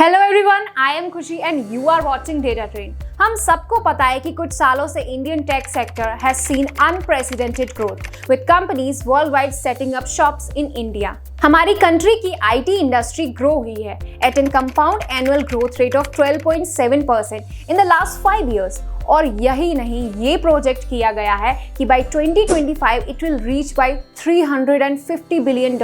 Hello everyone, I am Khushi and you are watching data train. हम सबको पता है कि कुछ सालों से Indian tech sector has seen unprecedented growth with companies worldwide setting up shops in India. हमारी कंट्री की आईटी इंडस्ट्री ग्रो हुई है at an compound annual growth rate of 12.7% in the last 5 years। और यही नहीं, ये प्रोजेक्ट किया गया है कि by 2025 it will reach by $350 billion.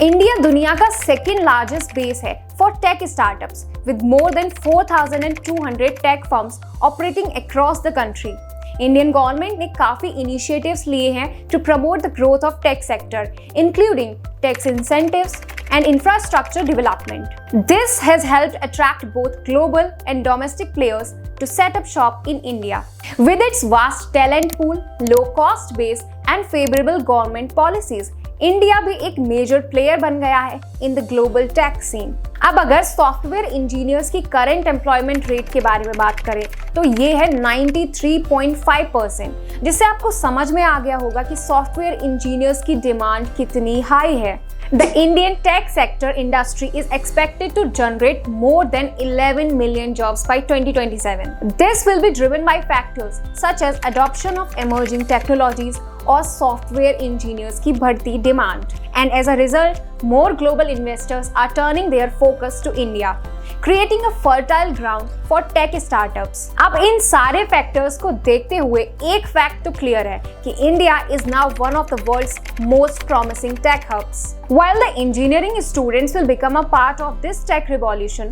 India दुनिया का सेकेंड लार्जेस्ट बेस है for tech startups with more than 4,200 tech firms operating across the country. Indian government ने काफी इनिशिएटिव्स लिए हैं to promote the growth of tech sector, including tax incentives and infrastructure development. This has helped attract both global and domestic players to set up shop in India. With its vast talent pool, low cost base and favorable government policies, India भी एक major player बन गया है in the global tech scene. अब अगर software engineers की current employment rate के बारे में बात करें तो ये है 93.5%, जिससे आपको समझ में आ गया होगा कि सॉफ्टवेयर इंजीनियर्स की डिमांड कितनी हाई है। The Indian tech sector industry is expected to generate more than 11 million jobs by 2027. This will be driven by factors such as adoption of emerging technologies और software engineers की बढ़ती demand. And as a result, more global investors are turning their focus to India, creating a fertile ground for tech startups. अब इन सारे factors को देखते हुए एक fact तो क्लियर है कि India is now one of the world's most promising tech hubs. While the engineering students will become a part of this tech revolution,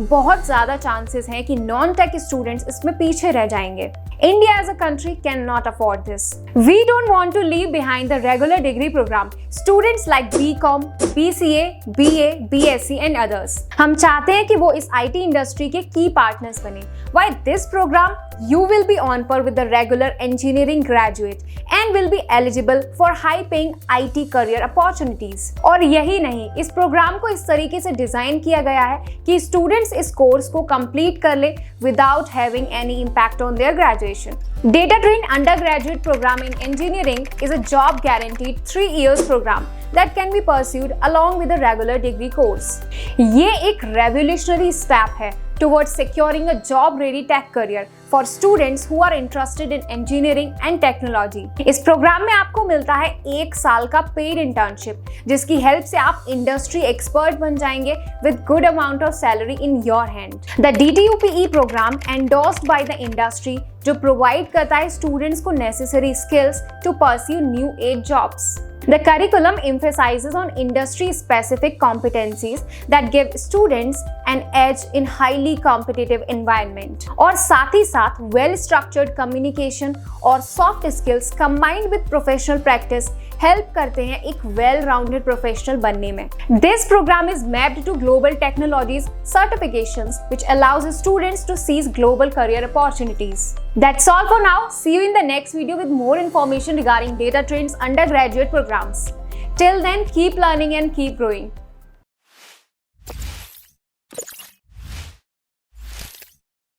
बहुत ज़्यादा चांसेस हैं कि non-tech students इसमें पीछे रह जाएंगे। India as a country cannot afford this. We don't want to leave behind the regular degree program, students like BCom, BCA, BA, BSc and others. हम चाहते हैं कि वो इस IT इंडस्ट्री के की पार्टनर्स बने। While this program, you will be on par with the regular engineering graduate and will be eligible for high-paying IT career opportunities. और यही नहीं, इस प्रोग्राम को इस तरीके से डिजाइन किया गया है कि स्टूडेंट्स इस कोर्स को कंप्लीट कर ले without having any impact on their graduation. Data Train Undergraduate Program in Engineering is a job guaranteed 3 years program that can be pursued along with a regular degree course. ये एक revolutionary step है towards securing a job-ready tech career for students who are interested in engineering and technology. इस programme में आपको मिलता है 1 साल का पेड इंटर्नशिप, जिसकी हेल्प से आप इंडस्ट्री एक्सपर्ट बन जाएंगे with good amount of salary in your hand. The DTUPE program endorsed by the industry जो प्रोवाइड करता है स्टूडेंट्स को necessary skills to pursue new age jobs. The curriculum emphasizes on industry-specific competencies that give students an edge in highly competitive environment. और साथ ही साथ well-structured communication और soft skills combined with professional practice help करते हैं एक well-rounded professional बनने में. This program is mapped to global technologies certifications which allows students to seize global career opportunities. That's all for now. See you in the next video with more information regarding Data Train's undergraduate programs. Till then, keep learning and keep growing.